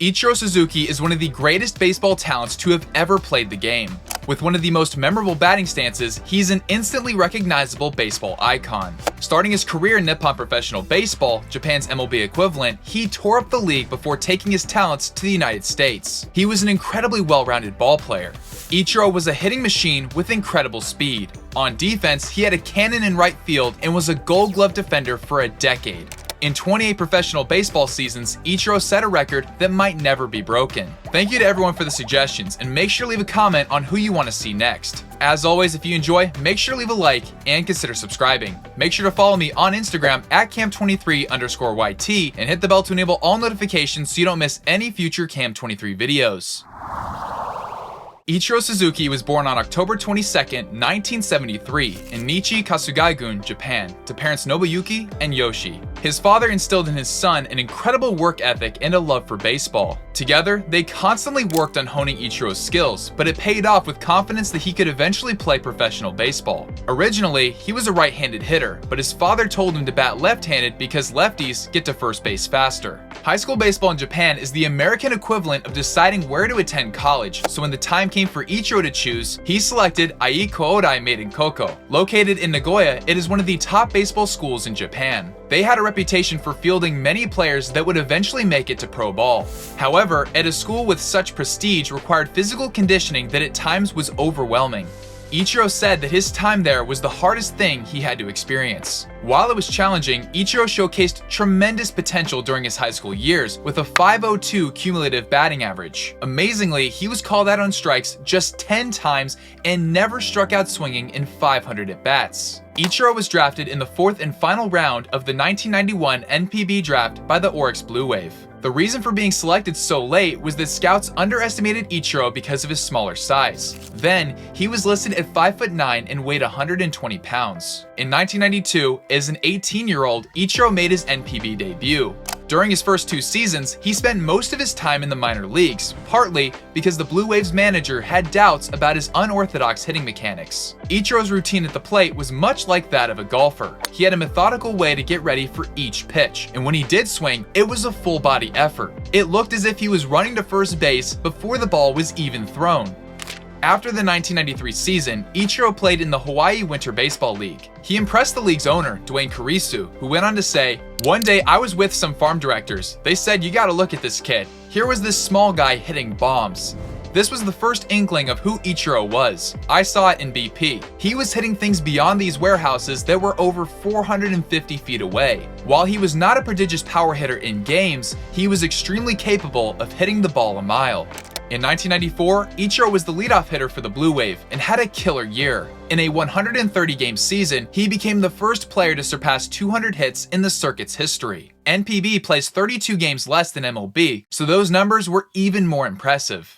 Ichiro Suzuki is one of the greatest baseball talents to have ever played the game. With one of the most memorable batting stances, he's an instantly recognizable baseball icon. Starting his career in Nippon Professional Baseball, Japan's MLB equivalent, he tore up the league before taking his talents to the United States. He was an incredibly well-rounded ball player. Ichiro was a hitting machine with incredible speed. On defense, he had a cannon in right field and was a Gold Glove defender for a decade. In 28 professional baseball seasons, Ichiro set a record that might never be broken. Thank you to everyone for the suggestions, and make sure to leave a comment on who you want to see next. As always, if you enjoy, make sure to leave a like and consider subscribing. Make sure to follow me on Instagram at cam23_YT and hit the bell to enable all notifications so you don't miss any future Cam23 videos. Ichiro Suzuki was born on October 22, 1973 in Nichi, Kasugai-gun, Japan, to parents Nobuyuki and Yoshi. His father instilled in his son an incredible work ethic and a love for baseball. Together, they constantly worked on honing Ichiro's skills, but it paid off with confidence that he could eventually play professional baseball. Originally, he was a right-handed hitter, but his father told him to bat left-handed because lefties get to first base faster. High school baseball in Japan is the American equivalent of deciding where to attend college, so when the time came for Ichiro to choose, he selected Ai Koudai Maiden Koko. Located in Nagoya, it is one of the top baseball schools in Japan. They had a reputation for fielding many players that would eventually make it to pro ball. However, at a school with such prestige required physical conditioning that at times was overwhelming. Ichiro said that his time there was the hardest thing he had to experience. While it was challenging, Ichiro showcased tremendous potential during his high school years with a .502 cumulative batting average. Amazingly, he was called out on strikes just 10 times and never struck out swinging in 500 at-bats. Ichiro was drafted in the fourth and final round of the 1991 NPB draft by the Oryx Blue Wave. The reason for being selected so late was that scouts underestimated Ichiro because of his smaller size. Then, he was listed at 5'9" and weighed 120 pounds. In 1992, as an 18-year-old, Ichiro made his NPB debut. During his first 2 seasons, he spent most of his time in the minor leagues, partly because the Blue Waves manager had doubts about his unorthodox hitting mechanics. Ichiro's routine at the plate was much like that of a golfer. He had a methodical way to get ready for each pitch, and when he did swing, it was a full-body effort. It looked as if he was running to first base before the ball was even thrown. After the 1993 season, Ichiro played in the Hawaii Winter Baseball League. He impressed the league's owner, Duane Kurisu, who went on to say, "One day I was with some farm directors. They said, you gotta look at this kid. Here was this small guy hitting bombs." This was the first inkling of who Ichiro was. I saw it in BP. He was hitting things beyond these warehouses that were over 450 feet away. While he was not a prodigious power hitter in games, he was extremely capable of hitting the ball a mile. In 1994, Ichiro was the leadoff hitter for the Blue Wave and had a killer year. In a 130-game season, he became the first player to surpass 200 hits in the circuit's history. NPB plays 32 games less than MLB, so those numbers were even more impressive.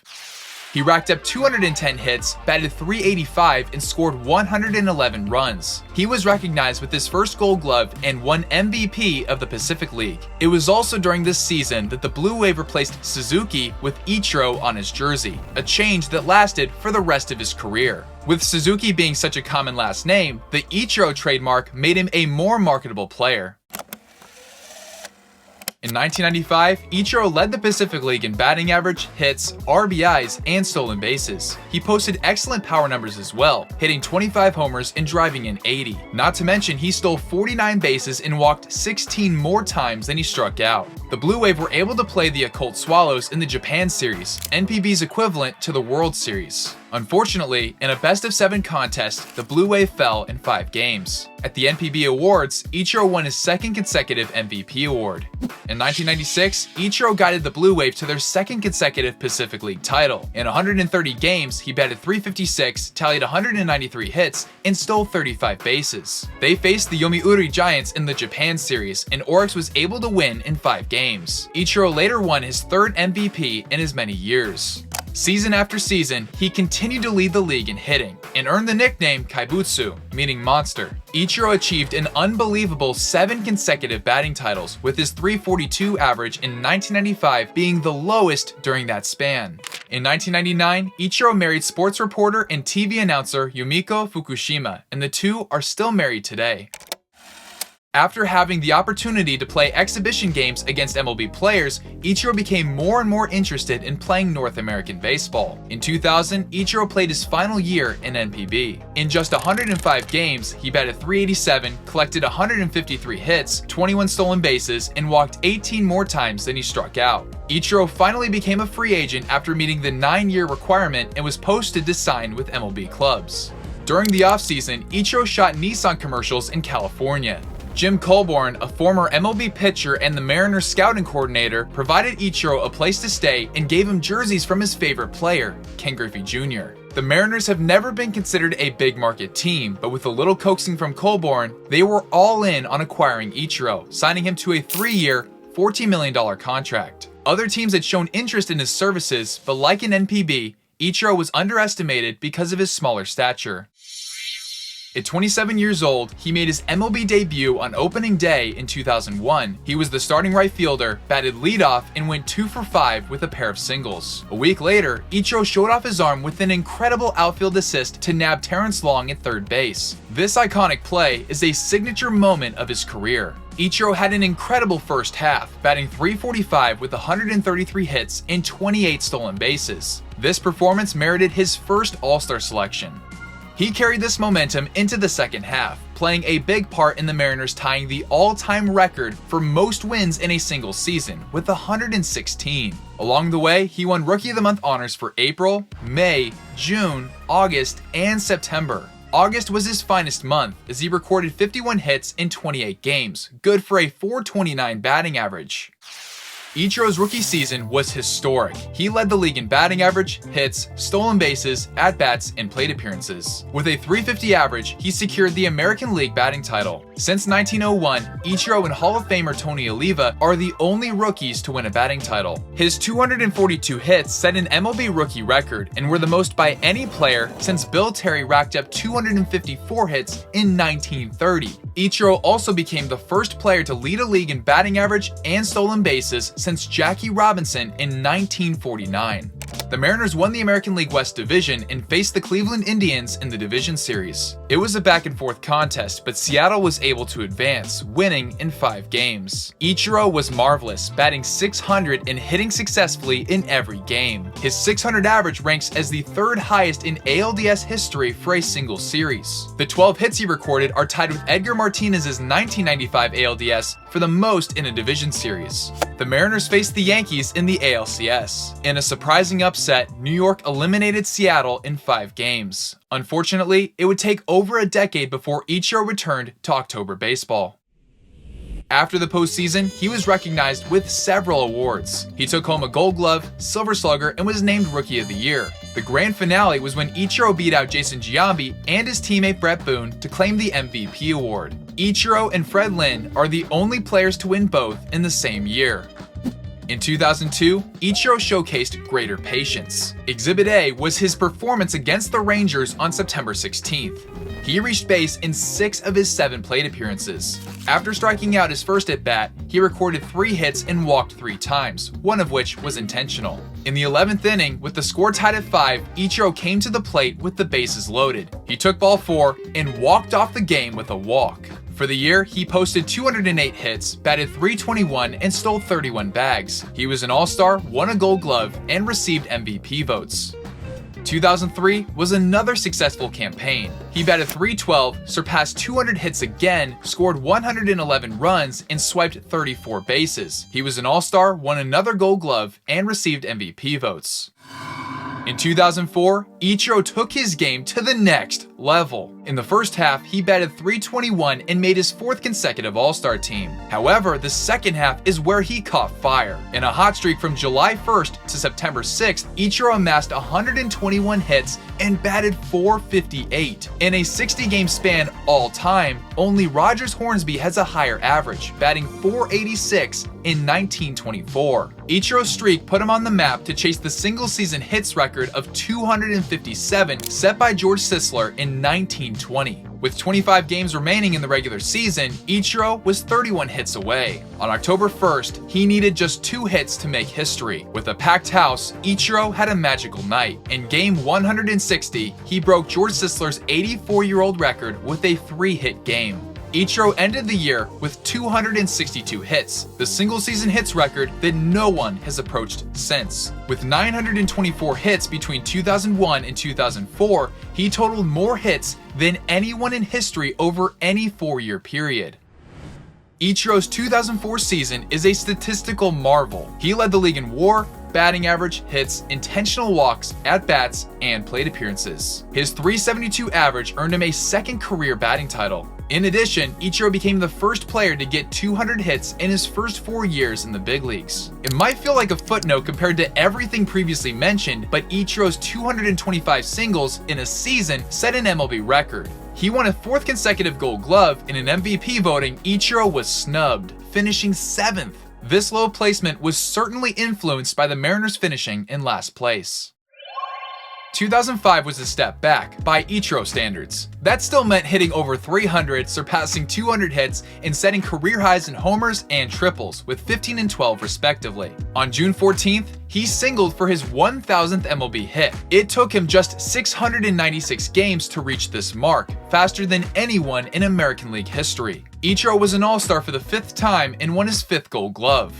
He racked up 210 hits, batted .385, and scored 111 runs. He was recognized with his first Gold Glove and won MVP of the Pacific League. It was also during this season that the Blue Wave replaced Suzuki with Ichiro on his jersey, a change that lasted for the rest of his career. With Suzuki being such a common last name, the Ichiro trademark made him a more marketable player. In 1995, Ichiro led the Pacific League in batting average, hits, RBIs, and stolen bases. He posted excellent power numbers as well, hitting 25 homers and driving in 80. Not to mention, he stole 49 bases and walked 16 more times than he struck out. The Blue Wave were able to play the Occult Swallows in the Japan Series, NPB's equivalent to the World Series. Unfortunately, in a best-of-7 contest, the Blue Wave fell in 5 games. At the NPB Awards, Ichiro won his second consecutive MVP award. In 1996, Ichiro guided the Blue Wave to their second consecutive Pacific League title. In 130 games, he batted .356, tallied 193 hits, and stole 35 bases. They faced the Yomiuri Giants in the Japan Series, and Oryx was able to win in 5 games. Ichiro later won his 3rd MVP in as many years. Season after season, he continued to lead the league in hitting and earned the nickname Kaibutsu, meaning monster. Ichiro achieved an unbelievable 7 consecutive batting titles, with his .342 average in 1995 being the lowest during that span. In 1999, Ichiro married sports reporter and TV announcer Yumiko Fukushima, and the two are still married today. After having the opportunity to play exhibition games against MLB players, Ichiro became more and more interested in playing North American baseball. In 2000, Ichiro played his final year in NPB. In just 105 games, he batted .387, collected 153 hits, 21 stolen bases, and walked 18 more times than he struck out. Ichiro finally became a free agent after meeting the 9-year requirement and was posted to sign with MLB clubs. During the offseason, Ichiro shot Nissan commercials in California. Jim Colborn, a former MLB pitcher and the Mariners scouting coordinator, provided Ichiro a place to stay and gave him jerseys from his favorite player, Ken Griffey Jr. The Mariners have never been considered a big market team, but with a little coaxing from Colborn, they were all in on acquiring Ichiro, signing him to a 3-year, $14 million contract. Other teams had shown interest in his services, but like in NPB, Ichiro was underestimated because of his smaller stature. At 27 years old, he made his MLB debut on opening day in 2001. He was the starting right fielder, batted leadoff, and went 2 for 5 with a pair of singles. A week later, Ichiro showed off his arm with an incredible outfield assist to nab Terrence long at third base. This iconic play is a signature moment of his career. Ichiro had an incredible first half, batting .345 with 133 hits and 28 stolen bases. This performance merited his first All-Star selection. He carried this momentum into the second half, playing a big part in the Mariners tying the all-time record for most wins in a single season with 116. Along the way, he won Rookie of the Month honors for April, May, June, August, and September. August was his finest month as he recorded 51 hits in 28 games, good for a .429 batting average. Ichiro's rookie season was historic. He led the league in batting average, hits, stolen bases, at-bats, and plate appearances. With a .350 average, he secured the American League batting title. Since 1901, Ichiro and Hall of Famer Tony Oliva are the only rookies to win a batting title. His 242 hits set an MLB rookie record and were the most by any player since Bill Terry racked up 254 hits in 1930. Ichiro also became the first player to lead a league in batting average and stolen bases since Jackie Robinson in 1949. The Mariners won the American League West Division and faced the Cleveland Indians in the division series. It was a back-and-forth contest, but Seattle was able to advance, winning in 5 games. Ichiro was marvelous, batting .600 and hitting successfully in every game. His .600 average ranks as the 3rd highest in ALDS history for a single series. The 12 hits he recorded are tied with Edgar Martinez's 1995 ALDS for the most in a division series. The Mariners faced the Yankees in the ALCS. In a surprising upset, New York eliminated Seattle in 5 games. Unfortunately, it would take over a decade before Ichiro returned to October baseball. After the postseason, he was recognized with several awards. He took home a Gold Glove, Silver Slugger, and was named Rookie of the Year. The grand finale was when Ichiro beat out Jason Giambi and his teammate Bret Boone to claim the MVP award. Ichiro and Fred Lynn are the only players to win both in the same year. In 2002, Ichiro showcased greater patience. Exhibit A was his performance against the Rangers on September 16th. He reached base in 6 of his 7 plate appearances. After striking out his first at-bat, he recorded 3 hits and walked 3 times, one of which was intentional. In the 11th inning, with the score tied at 5, Ichiro came to the plate with the bases loaded. He took ball 4 and walked off the game with a walk. For the year, he posted 208 hits, batted .321, and stole 31 bags. He was an All-Star, won a Gold Glove, and received MVP votes. 2003 was another successful campaign. He batted .312, surpassed 200 hits again, scored 111 runs, and swiped 34 bases. He was an All-Star, won another Gold Glove, and received MVP votes. In 2004, Ichiro took his game to the next level. In the first half, he batted .321 and made his 4th consecutive All-Star team. However, the second half is where he caught fire. In a hot streak from July 1st to September 6th, Ichiro amassed 121 hits and batted .458. In a 60-game span all-time, only Rogers Hornsby has a higher average, batting .486 in 1924. Ichiro's streak put him on the map to chase the single-season hits record of 257 set by George Sisler in 1920. With 25 games remaining in the regular season, Ichiro was 31 hits away. On October 1st, he needed just 2 hits to make history. With a packed house, Ichiro had a magical night. In game 160, he broke George Sisler's 84-year-old record with a 3-hit game. Ichiro ended the year with 262 hits, the single-season hits record that no one has approached since. With 924 hits between 2001 and 2004, he totaled more hits than anyone in history over any 4-year period. Ichiro's 2004 season is a statistical marvel. He led the league in WAR, batting average, hits, intentional walks, at-bats, and plate appearances. His .372 average earned him a second career batting title. In addition, Ichiro became the first player to get 200 hits in his first 4 years in the big leagues. It might feel like a footnote compared to everything previously mentioned, but Ichiro's 225 singles in a season set an MLB record. He won a 4th consecutive Gold Glove. In an MVP voting, Ichiro was snubbed, finishing 7th. This low placement was certainly influenced by the Mariners finishing in last place. 2005 was a step back by Ichiro standards. That still meant hitting over 300, surpassing 200 hits, and setting career highs in homers and triples with 15 and 12 respectively. On June 14th, he singled for his 1,000th MLB hit. It took him just 696 games to reach this mark, faster than anyone in American League history. Ichiro was an All-Star for the 5th time and won his 5th Gold Glove.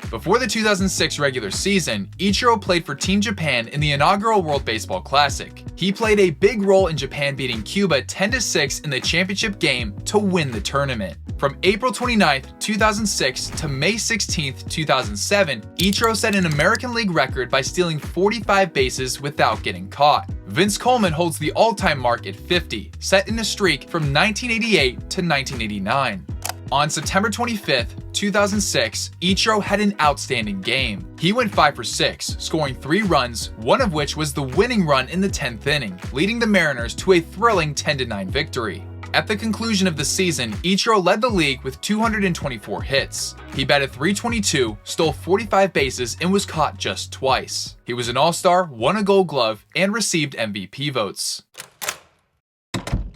Before the 2006 regular season, Ichiro played for Team Japan in the inaugural World Baseball Classic. He played a big role in Japan beating Cuba 10-6 in the championship game to win the tournament. From April 29, 2006 to May 16, 2007, Ichiro set an American League record by stealing 45 bases without getting caught. Vince Coleman holds the all-time mark at 50, set in a streak from 1988 to 1989. On September 25th, 2006, Ichiro had an outstanding game. He went 5 for 6, scoring 3 runs, one of which was the winning run in the 10th inning, leading the Mariners to a thrilling 10-9 victory. At the conclusion of the season, Ichiro led the league with 224 hits. He batted .322, stole 45 bases, and was caught just twice. He was an All-Star, won a Gold Glove, and received MVP votes.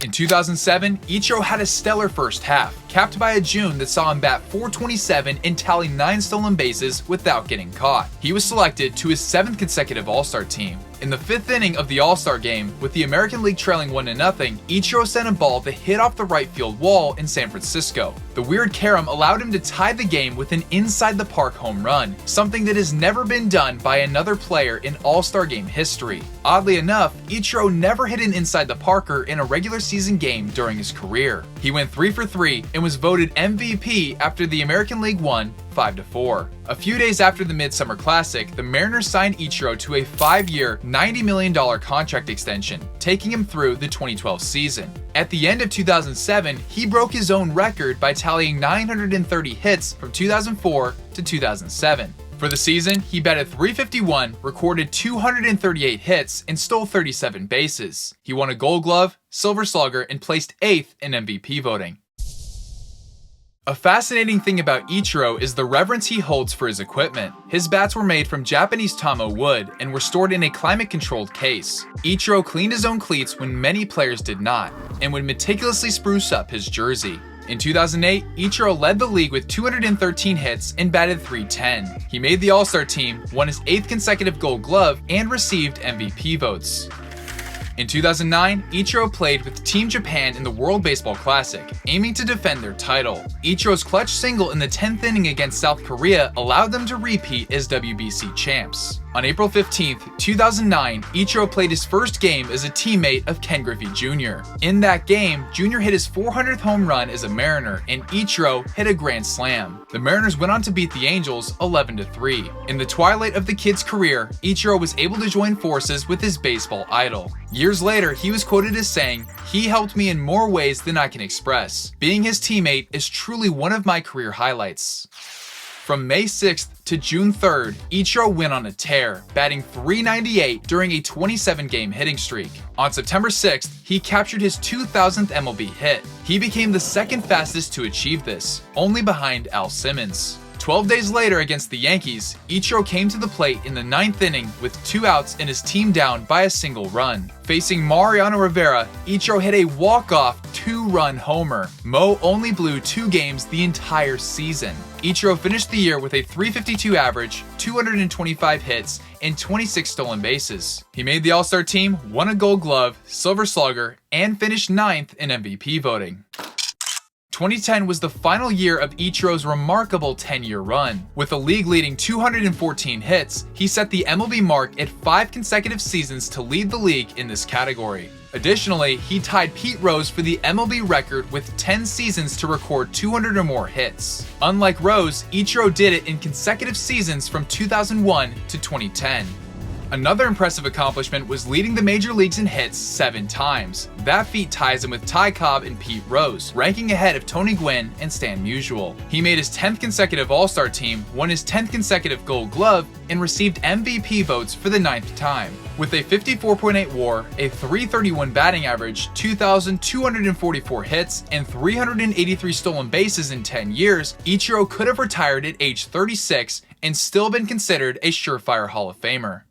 In 2007, Ichiro had a stellar first half, capped by a June that saw him bat .427 and tally 9 stolen bases without getting caught. He was selected to his 7th consecutive All-Star team. In the 5th inning of the All-Star game, with the American League trailing 1-0, Ichiro sent a ball that hit off the right field wall in San Francisco. The weird carom allowed him to tie the game with an inside-the-park home run, something that has never been done by another player in All-Star game history. Oddly enough, Ichiro never hit an inside-the-parker in a regular season game during his career. He went 3 for 3 and was voted MVP after the American League won 5-4. A few days after the Midsummer Classic, the Mariners signed Ichiro to a 5-year, $90 million contract extension, taking him through the 2012 season. At the end of 2007, he broke his own record by tallying 930 hits from 2004 to 2007. For the season, he batted .351, recorded 238 hits, and stole 37 bases. He won a Gold Glove, Silver Slugger, and placed 8th in MVP voting. A fascinating thing about Ichiro is the reverence he holds for his equipment. His bats were made from Japanese Tamo wood and were stored in a climate-controlled case. Ichiro cleaned his own cleats when many players did not, and would meticulously spruce up his jersey. In 2008, Ichiro led the league with 213 hits and batted .310. He made the All-Star team, won his 8th consecutive Gold Glove, and received MVP votes. In 2009, Ichiro played with Team Japan in the World Baseball Classic, aiming to defend their title. Ichiro's clutch single in the 10th inning against South Korea allowed them to repeat as WBC champs. On April 15, 2009, Ichiro played his first game as a teammate of Ken Griffey Jr. In that game, Jr. hit his 400th home run as a Mariner, and Ichiro hit a grand slam. The Mariners went on to beat the Angels 11-3. In the twilight of the kid's career, Ichiro was able to join forces with his baseball idol. Years later, he was quoted as saying, "He helped me in more ways than I can express. Being his teammate is truly one of my career highlights." From May 6th to June 3rd, Ichiro went on a tear, batting .398 during a 27-game hitting streak. On September 6th, he captured his 2,000th MLB hit. He became the second fastest to achieve this, only behind Al Simmons. 12 days later against the Yankees, Ichiro came to the plate in the 9th inning with 2 outs and his team down by a single run. Facing Mariano Rivera, Ichiro hit a walk-off 2-run homer. Mo only blew 2 games the entire season. Ichiro finished the year with a .352 average, 225 hits, and 26 stolen bases. He made the All-Star team, won a Gold Glove, Silver Slugger, and finished 9th in MVP voting. 2010 was the final year of Ichiro's remarkable 10-year run. With a league-leading 214 hits, he set the MLB mark at 5 consecutive seasons to lead the league in this category. Additionally, he tied Pete Rose for the MLB record with 10 seasons to record 200 or more hits. Unlike Rose, Ichiro did it in consecutive seasons from 2001 to 2010. Another impressive accomplishment was leading the major leagues in hits 7 times. That feat ties him with Ty Cobb and Pete Rose, ranking ahead of Tony Gwynn and Stan Musial. He made his 10th consecutive All-Star team, won his 10th consecutive Gold Glove, and received MVP votes for the 9th time. With a 54.8 WAR, a .331 batting average, 2,244 hits, and 383 stolen bases in 10 years, Ichiro could have retired at age 36 and still been considered a surefire Hall of Famer.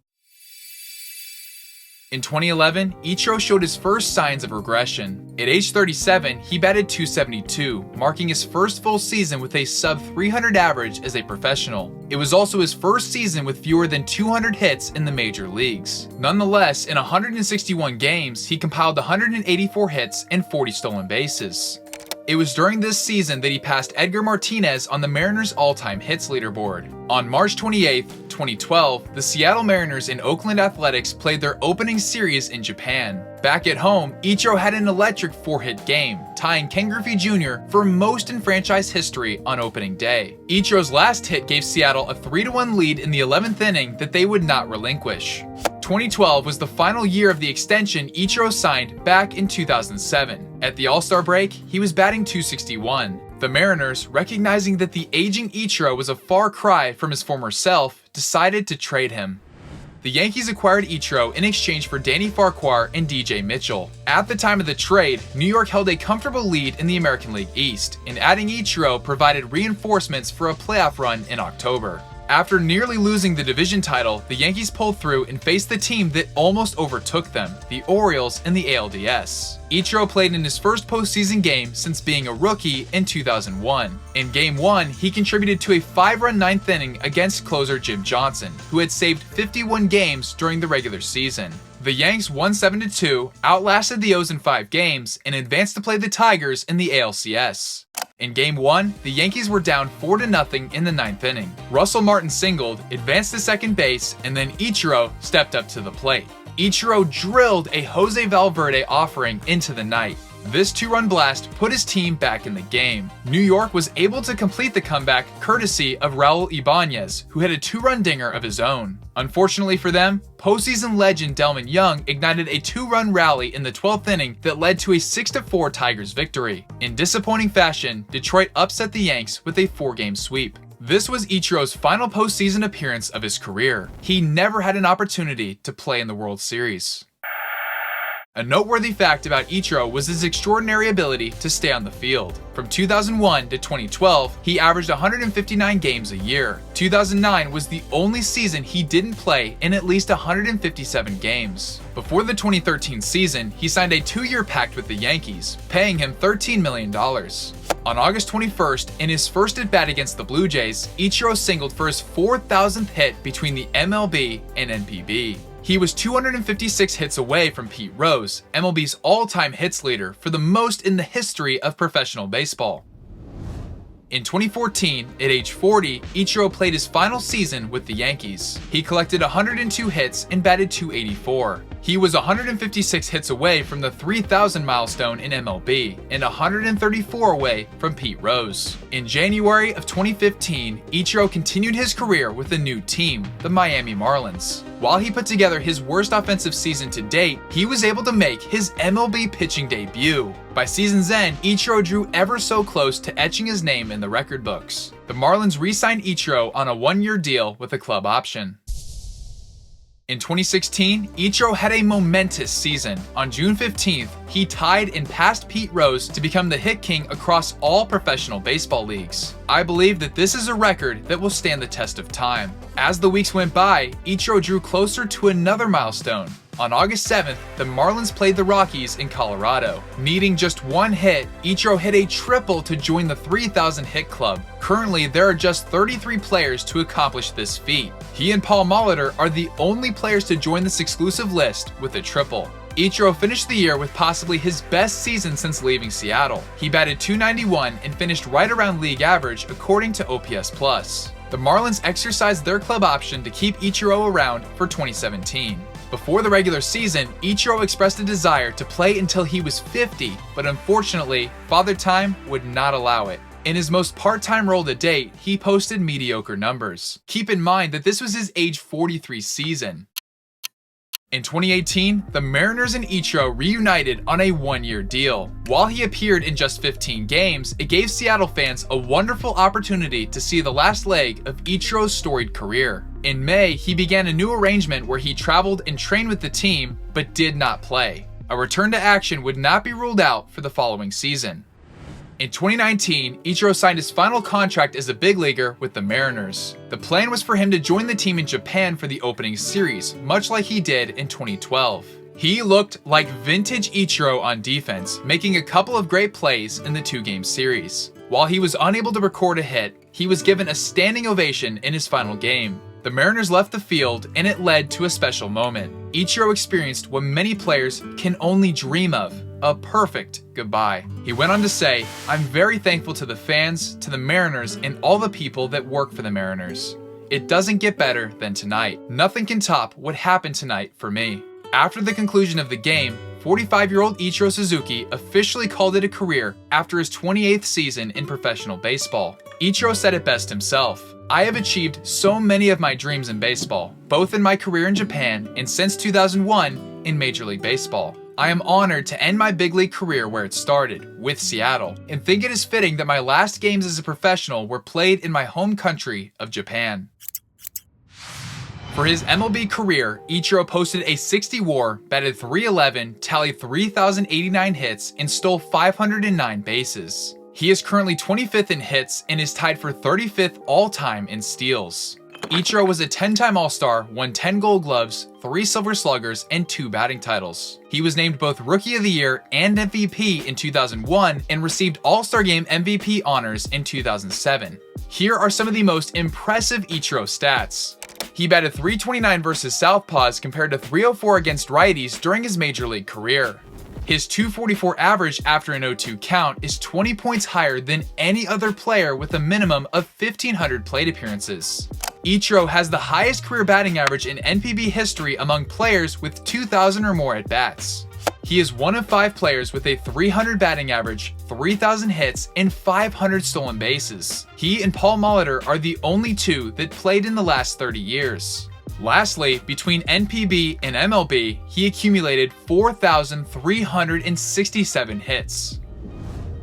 In 2011, Ichiro showed his first signs of regression. At age 37, he batted .272, marking his first full season with a sub-300 average as a professional. It was also his first season with fewer than 200 hits in the major leagues. Nonetheless, in 161 games, he compiled 184 hits and 40 stolen bases. It was during this season that he passed Edgar Martinez on the Mariners' all-time hits leaderboard. On March 28, 2012, the Seattle Mariners and Oakland Athletics played their opening series in Japan. Back at home, Ichiro had an electric 4-hit game, tying Ken Griffey Jr. for most in franchise history on opening day. Ichiro's last hit gave Seattle a 3-1 lead in the 11th inning that they would not relinquish. 2012 was the final year of the extension Ichiro signed back in 2007. At the All-Star break, he was batting .261. The Mariners, recognizing that the aging Ichiro was a far cry from his former self, decided to trade him. The Yankees acquired Ichiro in exchange for Danny Farquhar and DJ Mitchell. At the time of the trade, New York held a comfortable lead in the American League East, and adding Ichiro provided reinforcements for a playoff run in October. After nearly losing the division title, the Yankees pulled through and faced the team that almost overtook them, the Orioles in the ALDS. Ichiro played in his first postseason game since being a rookie in 2001. In Game 1, he contributed to a 5-run 9th inning against closer Jim Johnson, who had saved 51 games during the regular season. The Yanks won 7-2, outlasted the O's in 5 games, and advanced to play the Tigers in the ALCS. In Game 1, the Yankees were down 4-0 in the 9th inning. Russell Martin singled, advanced to second base, and then Ichiro stepped up to the plate. Ichiro drilled a Jose Valverde offering into the night. This 2-run blast put his team back in the game. New York was able to complete the comeback courtesy of Raul Ibanez, who had a 2-run dinger of his own. Unfortunately for them, postseason legend Delmon Young ignited a 2-run rally in the 12th inning that led to a 6-4 Tigers victory. In disappointing fashion, Detroit upset the Yanks with a 4-game sweep. This was Ichiro's final postseason appearance of his career. He never had an opportunity to play in the World Series. A noteworthy fact about Ichiro was his extraordinary ability to stay on the field. From 2001 to 2012, he averaged 159 games a year. 2009 was the only season he didn't play in at least 157 games. Before the 2013 season, he signed a 2-year pact with the Yankees, paying him $13 million. On August 21st, in his first at-bat against the Blue Jays, Ichiro singled for his 4,000th hit between the MLB and NPB. He was 256 hits away from Pete Rose, MLB's all-time hits leader for the most in the history of professional baseball. In 2014, at age 40, Ichiro played his final season with the Yankees. He collected 102 hits and batted .284. He was 156 hits away from the 3,000 milestone in MLB and 134 away from Pete Rose. In January of 2015, Ichiro continued his career with a new team, the Miami Marlins. While he put together his worst offensive season to date, he was able to make his MLB pitching debut. By season's end, Ichiro drew ever so close to etching his name in the record books. The Marlins re-signed Ichiro on a 1-year deal with a club option. In 2016, Ichiro had a momentous season. On June 15th, he tied and passed Pete Rose to become the hit king across all professional baseball leagues. I believe that this is a record that will stand the test of time. As the weeks went by, Ichiro drew closer to another milestone. On August 7th, the Marlins played the Rockies in Colorado. Needing just 1 hit, Ichiro hit a triple to join the 3,000 hit club. Currently, there are just 33 players to accomplish this feat. He and Molitor are the only players to join this exclusive list with a triple. Ichiro finished the year with possibly his best season since leaving Seattle. He batted .291 and finished right around league average according to OPS+. The Marlins exercised their club option to keep Ichiro around for 2017. Before the regular season, Ichiro expressed a desire to play until he was 50, but unfortunately, Father Time would not allow it. In his most part-time role to date, he posted mediocre numbers. Keep in mind that this was his age 43 season. In 2018, the Mariners and Ichiro reunited on a one-year deal. While he appeared in just 15 games, it gave Seattle fans a wonderful opportunity to see the last leg of Ichiro's storied career. In May, he began a new arrangement where he traveled and trained with the team, but did not play. A return to action would not be ruled out for the following season. In 2019, Ichiro signed his final contract as a big leaguer with the Mariners. The plan was for him to join the team in Japan for the opening series, much like he did in 2012. He looked like vintage Ichiro on defense, making a couple of great plays in the two-game series. While he was unable to record a hit, he was given a standing ovation in his final game. The Mariners left the field, and it led to a special moment. Ichiro experienced what many players can only dream of: a perfect goodbye. He went on to say, "I'm very thankful to the fans, to the Mariners, and all the people that work for the Mariners. It doesn't get better than tonight. Nothing can top what happened tonight for me." After the conclusion of the game, 45-year-old Ichiro Suzuki officially called it a career after his 28th season in professional baseball. Ichiro said it best himself: "I have achieved so many of my dreams in baseball, both in my career in Japan and since 2001 in Major League Baseball. I am honored to end my big league career where it started, with Seattle, and think it is fitting that my last games as a professional were played in my home country of Japan." For his MLB career, Ichiro posted a 60 WAR, batted .311, tallied 3,089 hits, and stole 509 bases. He is currently 25th in hits and is tied for 35th all-time in steals. Ichiro was a 10-time All-Star, won 10 Gold Gloves, 3 Silver Sluggers, and 2 batting titles. He was named both Rookie of the Year and MVP in 2001 and received All-Star Game MVP honors in 2007. Here are some of the most impressive Ichiro stats. He batted .329 versus Southpaws compared to .304 against righties during his Major League career. His .244 average after an 0-2 count is 20 points higher than any other player with a minimum of 1,500 plate appearances. Ichiro has the highest career batting average in NPB history among players with 2,000 or more at-bats. He is one of 5 players with a .300 batting average, 3,000 hits, and 500 stolen bases. He and Paul Molitor are the only 2 that played in the last 30 years. Lastly, between NPB and MLB, he accumulated 4,367 hits.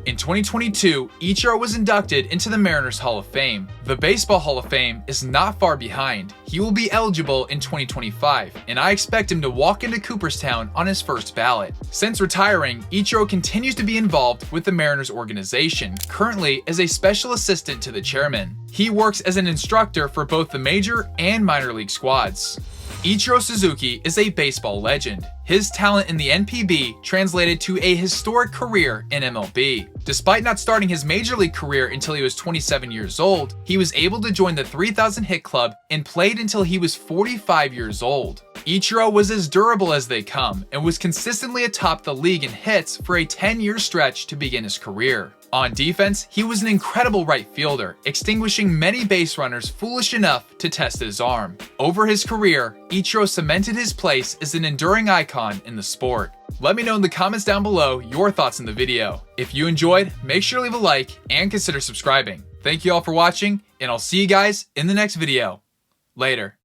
In 2022, Ichiro was inducted into the Mariners Hall of Fame. The Baseball Hall of Fame is not far behind. He will be eligible in 2025, and I expect him to walk into Cooperstown on his first ballot. Since retiring, Ichiro continues to be involved with the Mariners organization, currently as a special assistant to the chairman. He works as an instructor for both the major and minor league squads. Ichiro Suzuki is a baseball legend. His talent in the NPB translated to a historic career in MLB. Despite not starting his major league career until he was 27 years old, he was able to join the 3,000 hit club and played until he was 45 years old. Ichiro was as durable as they come and was consistently atop the league in hits for a 10-year stretch to begin his career. On defense, he was an incredible right fielder, extinguishing many base runners foolish enough to test his arm. Over his career, Ichiro cemented his place as an enduring icon in the sport. Let me know in the comments down below your thoughts in the video. If you enjoyed, make sure to leave a like and consider subscribing. Thank you all for watching, and I'll see you guys in the next video. Later.